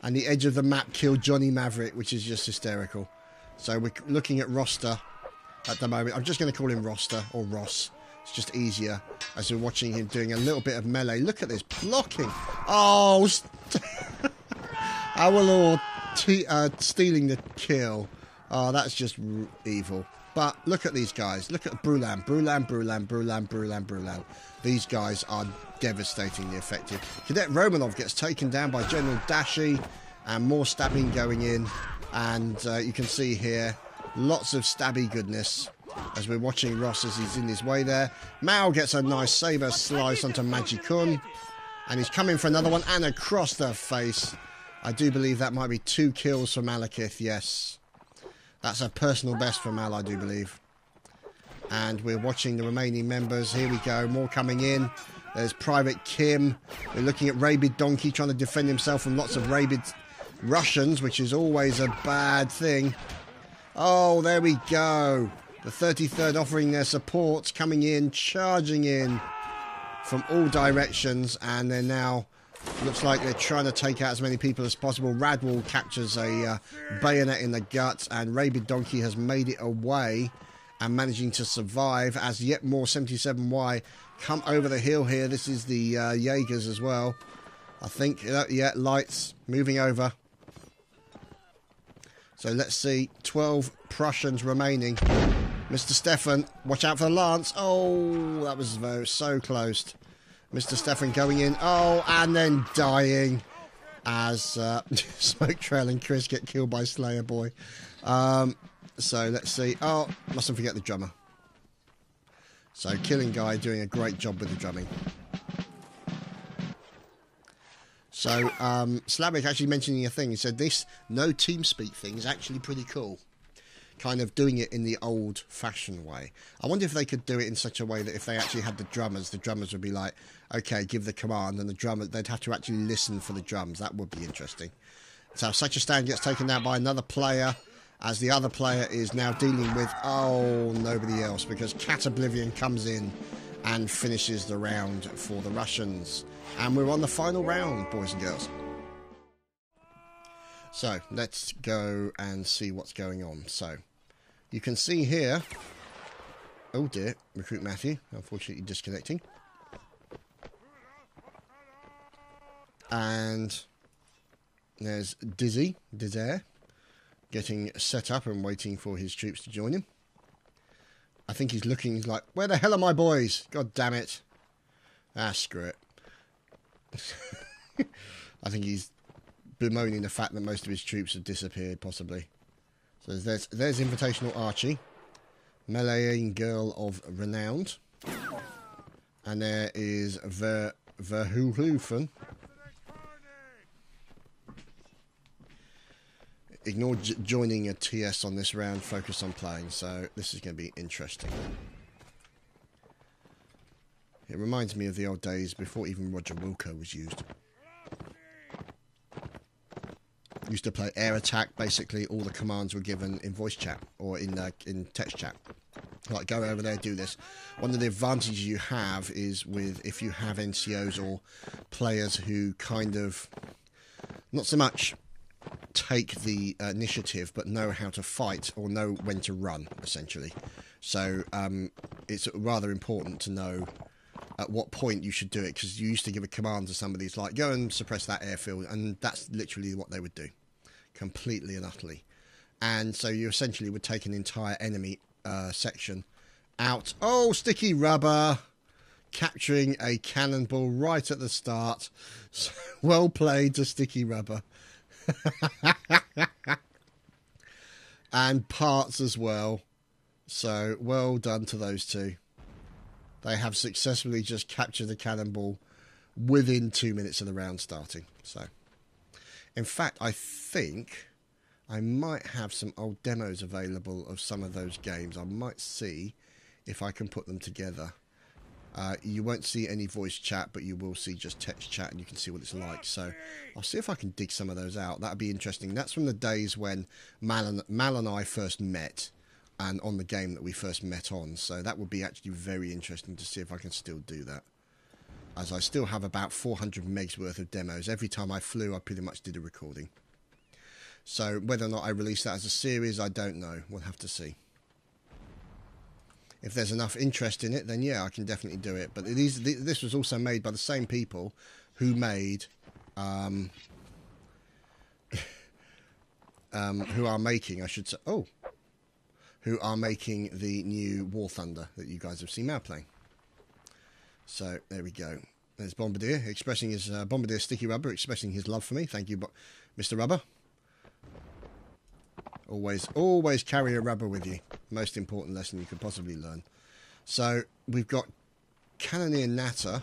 And the edge of the map killed Johnny Maverick, which is just hysterical. So we're looking at Roster at the moment. I'm just going to call him Roster or Ross. It's just easier as we're watching him doing a little bit of melee. Look at this blocking. Oh, our Lord stealing the kill. Oh, that's just evil. But look at these guys. Look at Brulan. These guys are devastatingly effective. Cadet Romanov gets taken down by General Dashi, and more stabbing going in. And you can see here lots of stabby goodness. As we're watching Ross as he's in his way there. Mao gets a nice saber slice onto Magikun. And he's coming for another one and across the face. I do believe that might be 2 kills for Malekith, yes. That's a personal best for Mal, I do believe. And we're watching the remaining members. Here we go, more coming in. There's Private Kim. We're looking at Rabid Donkey trying to defend himself from lots of rabid Russians, which is always a bad thing. Oh, there we go. The 33rd offering their support, coming in, charging in from all directions, and they're now, looks like they're trying to take out as many people as possible. Radwall captures a bayonet in the gut, and Rabid Donkey has made it away and managing to survive as yet more 77Y come over the hill here. This is the Jaegers as well. I think, yeah, lights moving over. So let's see, 12 Prussians remaining. Mr. Stefan, watch out for the lance. Oh, that was so close. Mr. Stefan going in. Oh, and then dying as Smoke Trail and Chris get killed by Slayer Boy. So let's see. Oh, mustn't forget the drummer. So Killing Guy doing a great job with the drumming. So Slavic actually mentioning a thing. He said this no TeamSpeak thing is actually pretty cool. Kind of doing it in the old-fashioned way. I wonder if they could do it in such a way that if they actually had the drummers would be like, okay, give the command, and the drummer, they'd have to actually listen for the drums. That would be interesting. So Such a Stand gets taken out by another player, as the other player is now dealing with, nobody else, because Cat Oblivion comes in and finishes the round for the Russians. And we're on the final round, boys and girls. So, let's go and see what's going on. So, you can see here... Oh dear, Recruit Matthew, unfortunately disconnecting. And there's Dizzair, getting set up and waiting for his troops to join him. I think he's looking, he's like, where the hell are my boys? God damn it. Ah, screw it. I think he's bemoaning the fact that most of his troops have disappeared, possibly. So there's Invitational Archie, Meleeing Girl of Renown, and there is Verhoeven. Ignore joining a TS on this round, focus on playing, so this is going to be interesting. It reminds me of the old days before even Roger Wilco was used. Used to play air attack. Basically, all the commands were given in voice chat or in text chat. Like, go over there, do this. One of the advantages you have is if you have NCOs or players who kind of, not so much take the initiative, but know how to fight or know when to run, essentially. So it's rather important to know at what point you should do it, because you used to give a command to somebody, it's like, go and suppress that airfield, and that's literally what they would do, completely and utterly. And so you essentially would take an entire enemy section out. Oh, Sticky Rubber capturing a cannonball right at the start. So, well played to Sticky Rubber. And Parts as well. So well done to those two. They have successfully just captured the cannonball within 2 minutes of the round starting. So, in fact, I think I might have some old demos available of some of those games. I might see if I can put them together. You won't see any voice chat, but you will see just text chat, and you can see what it's like. So I'll see if I can dig some of those out. That'd be interesting. That's from the days when Mal and I first met, and on the game that we first met on. So that would be actually very interesting to see if I can still do that. As I still have about 400 megs worth of demos. Every time I flew, I pretty much did a recording. So whether or not I release that as a series, I don't know. We'll have to see. If there's enough interest in it, then yeah, I can definitely do it. But this was also made by the same people who made... who are making, I should say... Oh! Who are making the new War Thunder that you guys have seen Mal playing. So, there we go. There's Bombardier expressing his... Bombardier Sticky Rubber expressing his love for me. Thank you, Mr. Rubber. Always carry a rubber with you. Most important lesson you could possibly learn. So, we've got Cannoneer Natter.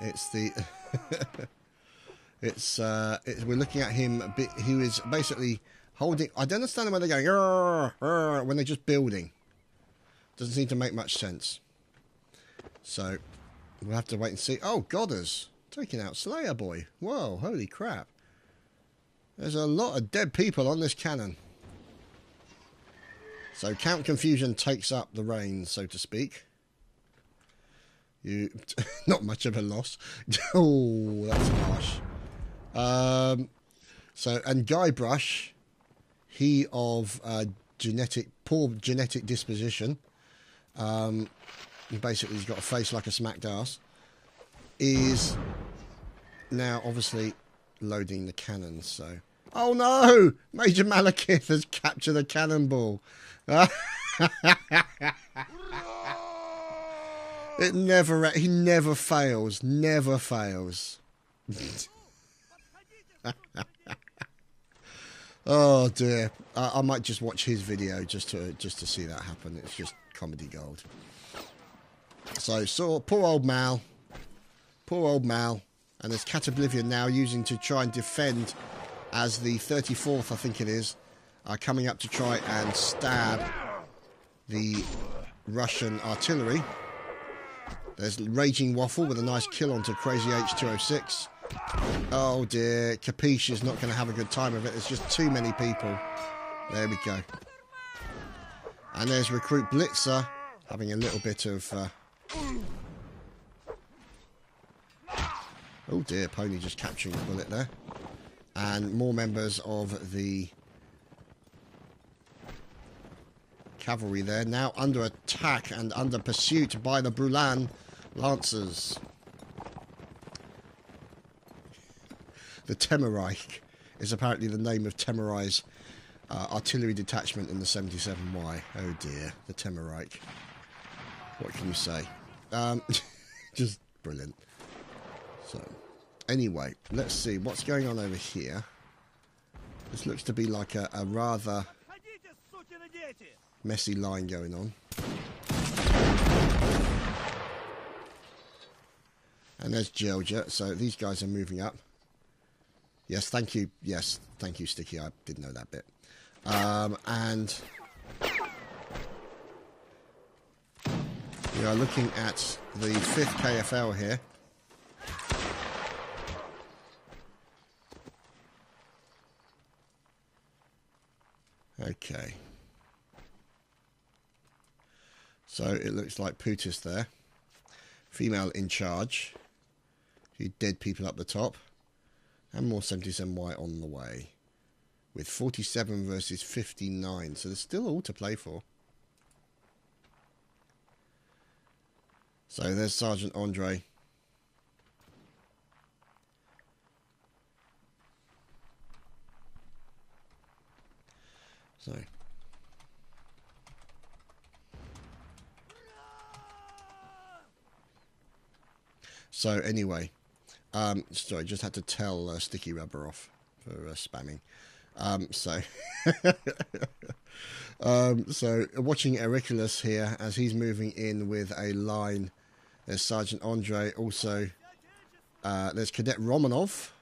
It's the... we're looking at him a bit... Who is basically... holding... I don't understand why they're going... "Arr, arr," when they're just building. Doesn't seem to make much sense. So, we'll have to wait and see. Oh, Godders. Taking out Slayer Boy. Whoa, holy crap. There's a lot of dead people on this cannon. So, Count Confusion takes up the reins, so to speak. Not much of a loss. Oh, that's harsh. So, and Guybrush... He of poor genetic disposition, basically he's got a face like a smacked ass, is now obviously loading the cannons. So Oh no! Major Malekith has captured a cannonball. He never fails. Never fails. Oh dear. I might just watch his video just to see that happen. It's just comedy gold. So poor old Mal. Poor old Mal. And there's Chadtopia now using to try and defend as the 34th, I think it is, are coming up to try and stab the Russian artillery. There's Raging Waffle with a nice kill onto Crazy H206. Oh dear, Capiche is not going to have a good time of it. There's just too many people. There we go. And there's Recruit Blitzer having a little bit of... Oh dear, Pony just capturing a bullet there. And more members of the cavalry there, now under attack and under pursuit by the Brulan Lancers. The Temerreich is apparently the name of Temerai's artillery detachment in the 77Y. Oh dear, the Temerreich. What can you say? Just brilliant. So, anyway, let's see what's going on over here. This looks to be like a rather messy line going on. And there's Georgia. So these guys are moving up. Yes, thank you. Yes, thank you, Sticky. I did know that bit. And we are looking at the 5th KFL here. Okay. So it looks like Putis there. Female in charge. A few dead people up the top. And more 77Y on the way. With 47 versus 59. So there's still all to play for. So there's Sergeant Andre. So anyway, sorry, just had to tell Sticky Rubber off for spamming. So watching Auriculus here as he's moving in with a line. There's Sergeant Andre. Also, there's Cadet Romanov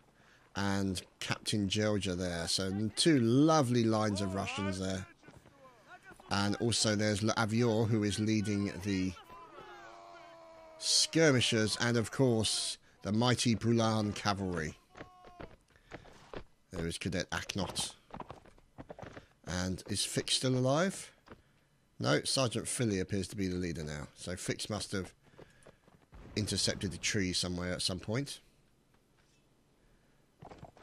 and Captain Georgia there. So 2 lovely lines of Russians there. And also there's L'Avior, who is leading the skirmishers, and of course the mighty Brulan cavalry. There is Cadet Aknot. And is Fix still alive? No, Sergeant Philly appears to be the leader now. So Fix must have intercepted the tree somewhere at some point.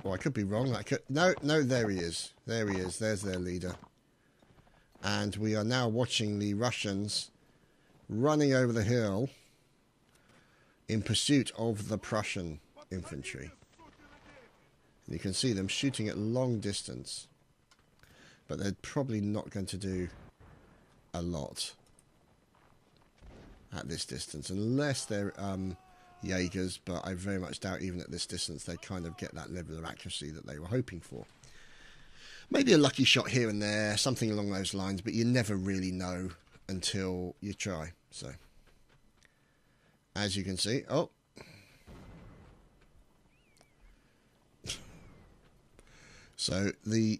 Well, I could be wrong. No, there he is. There he is. There's their leader. And we are now watching the Russians running over the hill in pursuit of the Prussian infantry. And you can see them shooting at long distance. But they're probably not going to do a lot at this distance. Unless they're Jaegers, but I very much doubt even at this distance they kind of get that level of accuracy that they were hoping for. Maybe a lucky shot here and there, something along those lines, but you never really know until you try. So, as you can see, oh. So, the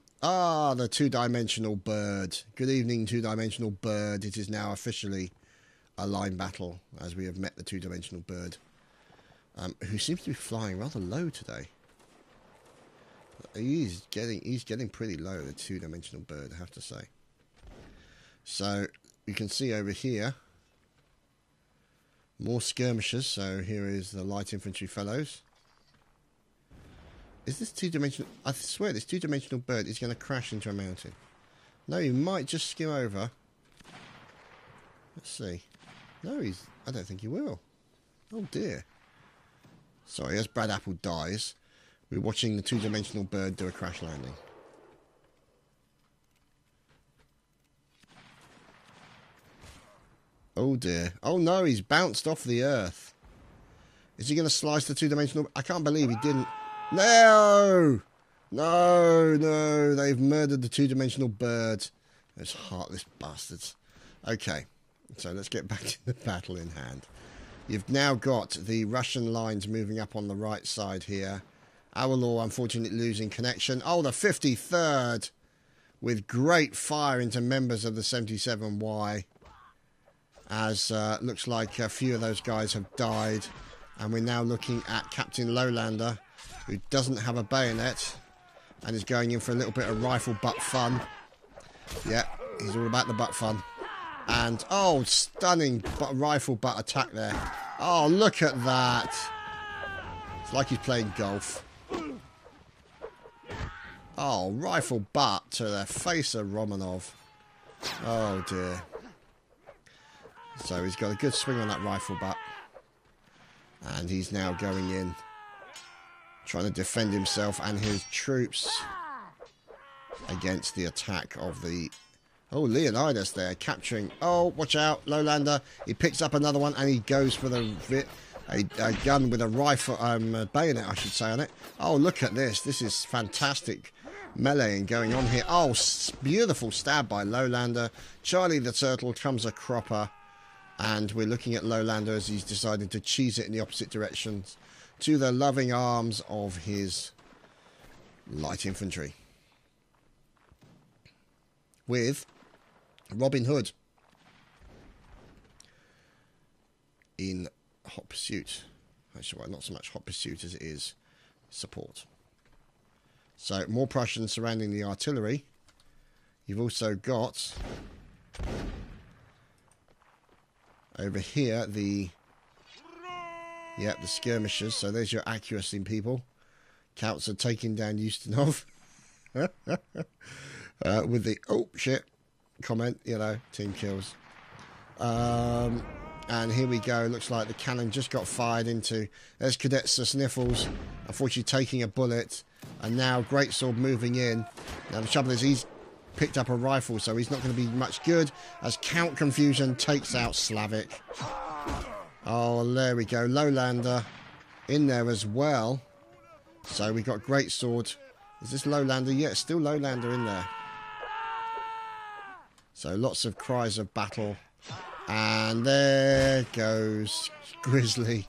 two-dimensional bird. Good evening, two-dimensional bird. It is now officially a line battle, as we have met the two-dimensional bird, who seems to be flying rather low today. He's getting pretty low, the two-dimensional bird, I have to say. So you can see over here more skirmishers. So here is the light infantry fellows. Is this two-dimensional? I swear this two-dimensional bird is going to crash into a mountain. No, he might just skim over. Let's see. No, I don't think he will. Oh dear. Sorry, as Brad Apple dies, We're watching the two-dimensional bird do a crash landing. Oh dear. Oh no, he's bounced off the earth. Is he going to slice the two-dimensional? I can't believe he didn't. No! No, no. They've murdered the two-dimensional bird. Those heartless bastards. Okay. So let's get back to the battle in hand. You've now got the Russian lines moving up on the right side here. Our law, unfortunately, losing connection. Oh, the 53rd. With great fire into members of the 77Y. As looks like a few of those guys have died. And we're now looking at Captain Lowlander, who doesn't have a bayonet. And is going in for a little bit of rifle butt fun. Yeah, he's all about the butt fun. And, oh, stunning rifle butt attack there. Oh, look at that. It's like he's playing golf. Oh, rifle butt to the face of Romanov. Oh, dear. So he's got a good swing on that rifle butt. And he's now going in, trying to defend himself and his troops against the attack of the... Oh, Leonidas there, capturing... Oh, watch out, Lowlander. He picks up another one and he goes for a gun with a rifle, bayonet, I should say, on it. Oh, look at this. This is fantastic meleeing going on here. Oh, beautiful stab by Lowlander. Charlie the Turtle comes a cropper. And we're looking at Lowlander as he's decided to cheese it in the opposite directions to the loving arms of his light infantry. With Robin Hood in hot pursuit. Actually, well, not so much hot pursuit as it is support. So, more Prussians surrounding the artillery. You've also got... over here, the skirmishers. So there's your accuracy people. Counts are taking down Ustinov. With the, oh, shit, comment, you know, team kills. And here we go. Looks like the cannon just got fired into. There's Cadet Sniffles, unfortunately taking a bullet. And now Greatsword moving in. Now the trouble is he's picked up a rifle, so he's not going to be much good as Count Confusion takes out Slavic. Oh, there we go. Lowlander in there as well. So we got Greatsword. Is this Lowlander? Yeah, it's still Lowlander in there. So lots of cries of battle. And there goes Grizzly.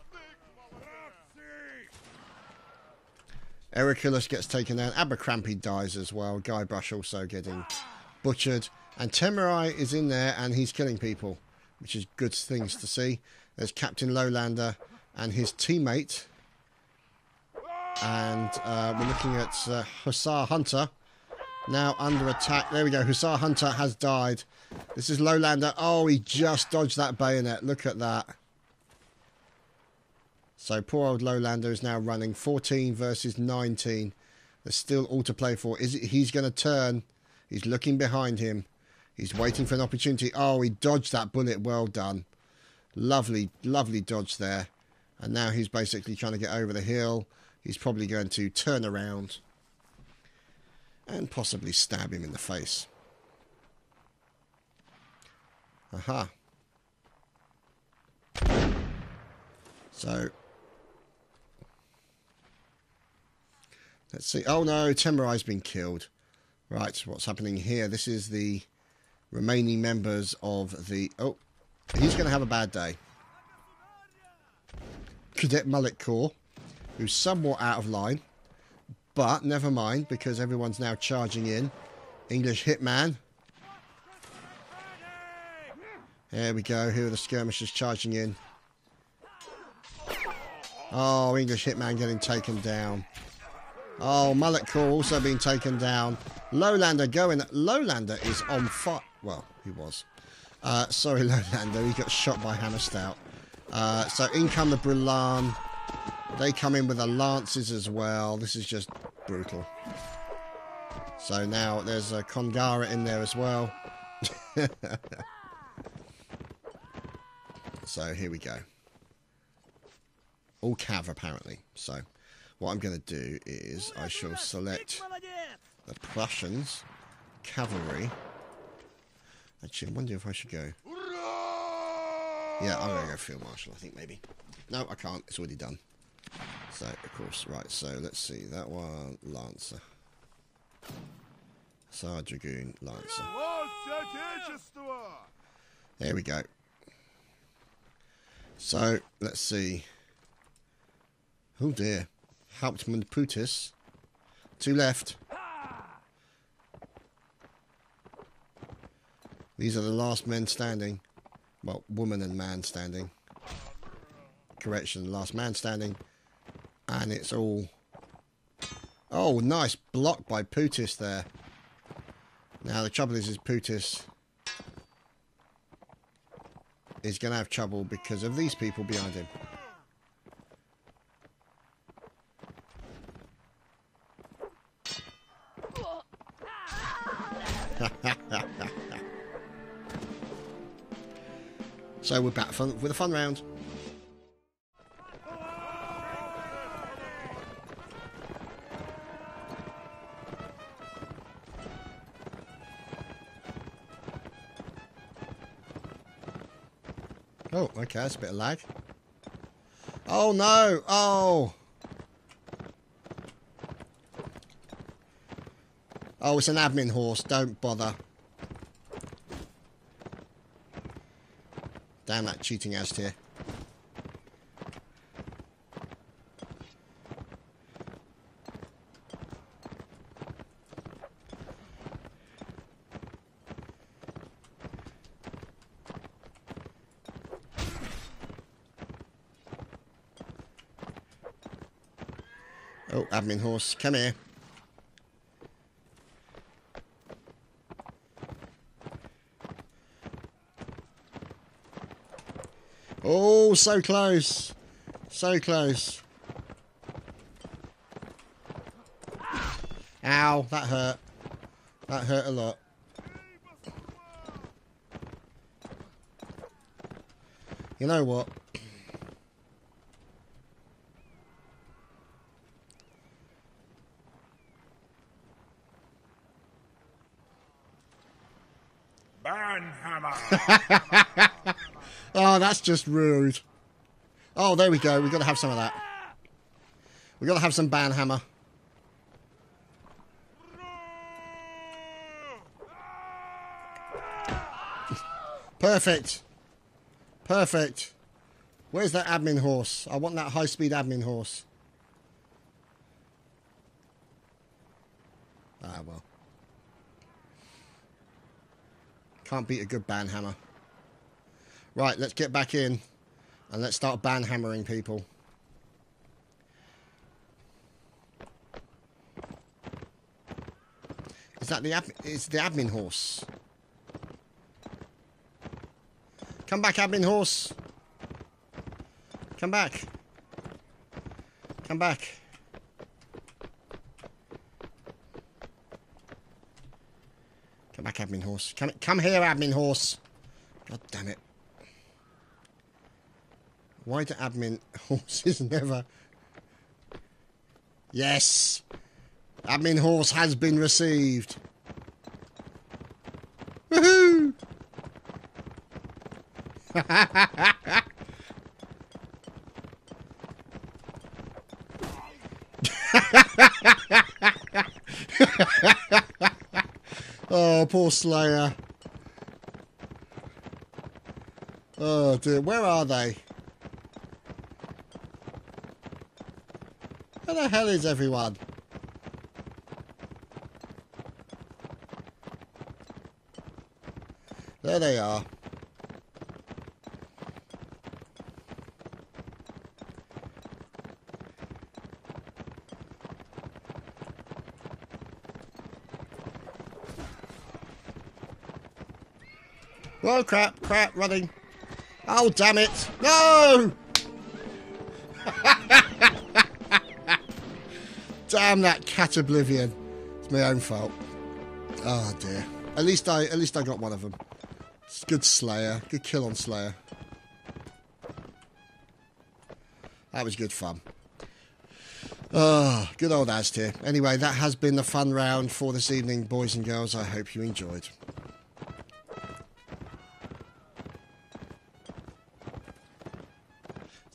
Ericulus gets taken down. Abercrombie dies as well. Guybrush also getting butchered. And Temerai is in there and he's killing people, which is good things to see. There's Captain Lowlander and his teammate. And we're looking at Hussar Hunter. Now under attack. There we go. Hussar Hunter has died. This is Lowlander. Oh, he just dodged that bayonet. Look at that. So poor old Lowlander is now running 14 versus 19. There's still all to play for. He's going to turn. He's looking behind him. He's waiting for an opportunity. Oh, he dodged that bullet. Well done. Lovely, lovely dodge there. And now he's basically trying to get over the hill. He's probably going to turn around and possibly stab him in the face. Aha. So... let's see. Oh no, Temerai's been killed. Right, what's happening here? This is the remaining members of the... oh, he's going to have a bad day. Cadet Mullet Corps, who's somewhat out of line. But never mind, because everyone's now charging in. English Hitman. There we go. Here are the skirmishers charging in. Oh, English Hitman getting taken down. Oh, Mullet Corps also being taken down. Lowlander going... Lowlander is on fire. Well, he was. Sorry, Lowlander. He got shot by Hammerstout. So in come the Brillan. They come in with the lances as well. This is just brutal. So now there's a Kongara in there as well. So here we go. All Cav apparently. So What I'm going to do is I shall select the Prussians cavalry. Actually, I wonder if I should go. Yeah, I'm going to go Field Marshal, I think, maybe. No, I can't. It's already done. So, of course, right. So, let's see. That one, Lancer. Sar Dragoon, Lancer. There we go. So, let's see. Oh, dear. Hauptmann Putis. 2 left. These are the last men standing. Well, woman and man standing. Correction, last man standing. And it's all... Oh, nice block by Putis there. Now, the trouble is Putis is going to have trouble because of these people behind him. So we're back with a fun round. Oh, okay, that's a bit of lag. Oh no! Oh! Oh, it's an admin horse. Don't bother. Damn that cheating as here. Oh, admin horse, come here. Oh, so close. So close. Ow, that hurt. That hurt a lot. You know what? Oh, that's just rude. Oh, there we go. We've got to have some of that. We've got to have some Banhammer. Perfect. Perfect. Where's that admin horse? I want that high-speed admin horse. Ah, well. Can't beat a good Banhammer. Right, let's get back in and let's start banhammering people. Is that the admin horse? Come back, admin horse. Come back. Come back. Come back, admin horse. Come here, admin horse. God damn it. Why do admin horses never... Yes! Admin horse has been received. Woohoo! Oh, poor Slayer. Oh dear, where are they? Where the hell is everyone? There they are. Oh crap, crap, running. Oh damn it. No! Damn that cat oblivion. It's my own fault. Oh dear. At least I got one of them. It's good Slayer. Good kill on Slayer. That was good fun. Oh, good old Aztir. Anyway, that has been the fun round for this evening, boys and girls. I hope you enjoyed.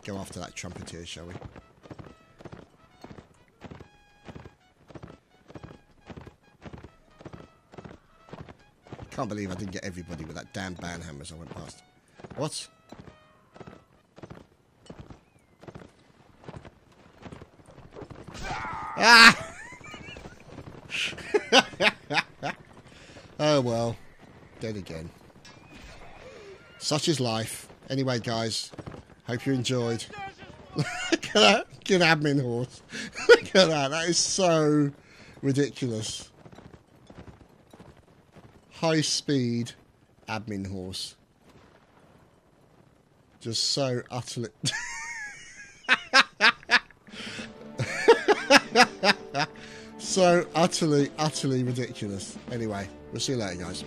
Go after that trumpeter, shall we? Can't believe I didn't get everybody with that damn banhammer as I went past. What? Ah! Oh well, dead again. Such is life. Anyway, guys, hope you enjoyed. Look at that, good admin horse. Look at that, that is so ridiculous. High speed admin horse. Just so utterly... so utterly ridiculous. Anyway, we'll see you later, guys.